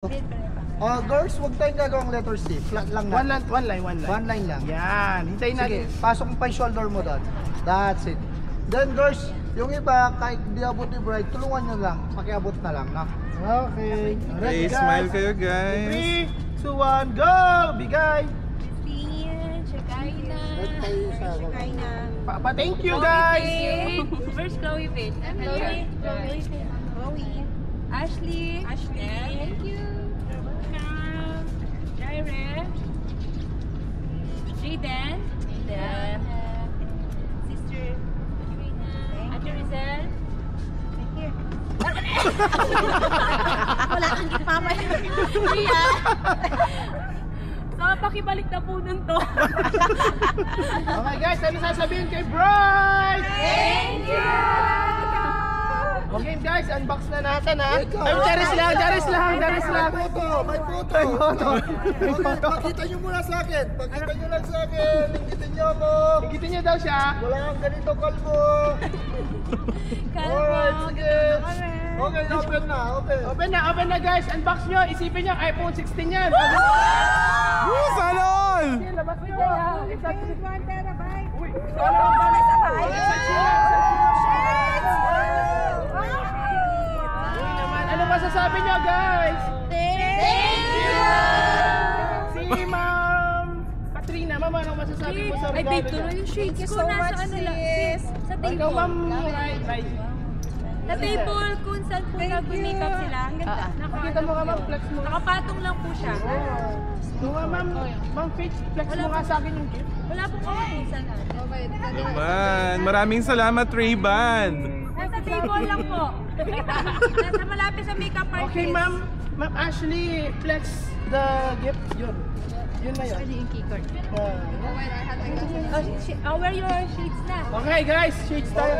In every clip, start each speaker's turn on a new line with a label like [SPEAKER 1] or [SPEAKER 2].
[SPEAKER 1] Girls, huwag tayong gagawang letter C. Flat lang na.
[SPEAKER 2] One line.
[SPEAKER 1] One line lang.
[SPEAKER 2] Yan. Hintayin
[SPEAKER 1] Sige,
[SPEAKER 2] natin.
[SPEAKER 1] pasok mo pa yung shoulder mo doon. That's it. Then girls, yung iba, kahit di abot ni bride, tulungan nyo lang. Pakiabot na lang, na. Okay.
[SPEAKER 3] Okay, smile kayo guys.
[SPEAKER 2] 3, 2, 1, go! Bigay! Thank you guys!
[SPEAKER 4] Where's Chloe Fish? Chloe. Ashley. Thank you. Welcome. Jaire. Jaden. Sister Ate Rizel. Thank you. Wala kang gipamay. Iya. So, pakibalik na po nun to.
[SPEAKER 2] Okay guys, ano sasabihin kay Bride?
[SPEAKER 4] Thank you!
[SPEAKER 2] Okay guys, unbox na natin ha.
[SPEAKER 1] Wait lang.
[SPEAKER 2] Ay, charis lang.
[SPEAKER 1] May photo. Pakita nyo muna sa akin. Pakita nyo lang sa akin. Inggitin nyo ako.
[SPEAKER 2] Gitin niyo daw siya.
[SPEAKER 1] Wala kang ganito kalbo. Alright, sige. Okay, open na.
[SPEAKER 2] Open na guys, unbox nyo. Isipin nyo, iPhone 16 yan.
[SPEAKER 3] Sana all!
[SPEAKER 2] Labas nyo. Exactly.
[SPEAKER 4] 1 terabyte.
[SPEAKER 2] Uy, ano masasabi nyo guys?
[SPEAKER 4] Thank you!
[SPEAKER 2] Si Ma'am Katrina, Ma'am, ano masasabi mo sa
[SPEAKER 4] Ay,
[SPEAKER 2] regalo
[SPEAKER 4] babe,
[SPEAKER 2] niya?
[SPEAKER 4] tuloy yung shades ko. Nasa ano lang, sa
[SPEAKER 2] Ikaw
[SPEAKER 4] table.
[SPEAKER 2] Ma'am, right.
[SPEAKER 4] Sa table kung saan po nag-makeup sila. Ang ganda.
[SPEAKER 2] Nakita mo ka Ma'am, flex mo.
[SPEAKER 4] Nakapatong lang po siya.
[SPEAKER 2] Oo nga Ma'am, flex mo nga sa akin yung gift.
[SPEAKER 4] Wala po kung saan.
[SPEAKER 3] Man, maraming salamat Ray-Ban.
[SPEAKER 4] Nasa table lang po. Nasa malapit sa makeup artist.
[SPEAKER 2] Okay Ma'am Ashley, flex the gift. Yun na yun.
[SPEAKER 4] Yung keycard. Wear your shades na.
[SPEAKER 2] Okay guys, shades tayo.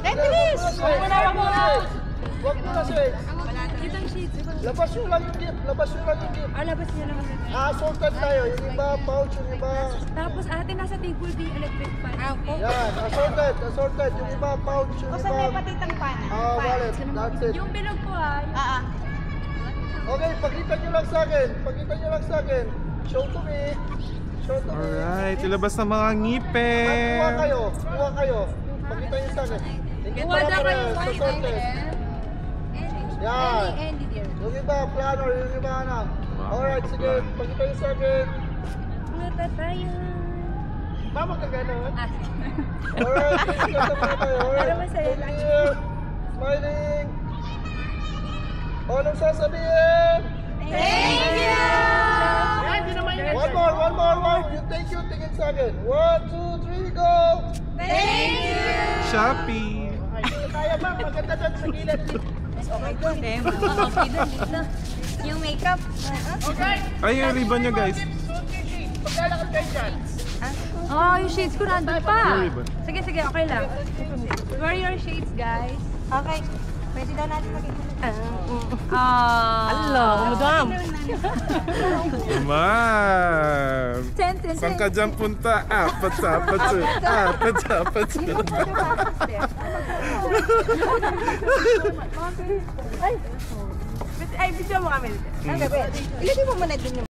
[SPEAKER 4] Bilis! Wag mo na.
[SPEAKER 1] Huwag mo na shades.
[SPEAKER 4] Dito ang shades.
[SPEAKER 1] Labas nyo lang yung gift.
[SPEAKER 4] Labas niya naman.
[SPEAKER 1] Assorted tayo. Yung iba, pouch. Yung iba.
[SPEAKER 4] Tapos ate, nasa table di electric fan.
[SPEAKER 1] Yan, assorted. Yung iba, pouch. Yung iba.
[SPEAKER 4] patitang pan?
[SPEAKER 1] Wallet. That's it.
[SPEAKER 4] Yung bilog po
[SPEAKER 1] Okay, pakita nyo lang sa akin. Show to me.
[SPEAKER 3] Alright, ilabas ng mga ngipin.
[SPEAKER 1] Kuha kayo. Pakita nyo sa akin. Hindi
[SPEAKER 4] Kuha
[SPEAKER 1] pa
[SPEAKER 4] na kayo.
[SPEAKER 1] assorted. Yan.
[SPEAKER 4] Andy dear.
[SPEAKER 1] Yung iba, planner. Yung iba, ano. Alright, sige. Pakita nyo sa akin.
[SPEAKER 4] Mata tayo.
[SPEAKER 2] Ma'am, magkaganon.
[SPEAKER 1] Alright, pakita muna tayo. Alright.
[SPEAKER 4] Para masaya lang.
[SPEAKER 1] Tingin. Smiling. Anong sasabihin?
[SPEAKER 4] Thank you!
[SPEAKER 2] Yan, di naman yun.
[SPEAKER 1] One more. Yung thank you, tingin sa akin. 1, 2, 3, go!
[SPEAKER 4] Thank you!
[SPEAKER 3] Shopee.
[SPEAKER 2] Okay, tayo Ma'am, maganda doon sa gilid.
[SPEAKER 4] Okay doon eh. Yung makeup.
[SPEAKER 2] Okay.
[SPEAKER 3] Ay, yung ribbon nyo guys.
[SPEAKER 2] Maglalakad kayo dyan.
[SPEAKER 4] Yung shades ko nandun pa.
[SPEAKER 3] Yung ribbon.
[SPEAKER 4] Sige, okay lang. Wear your shades, guys. Okay. Pwede daw natin makikita.
[SPEAKER 3] Ma'am. Saan ka dyan punta? Apat.
[SPEAKER 4] Ay, video mo kami. Ilagay mo muna din yung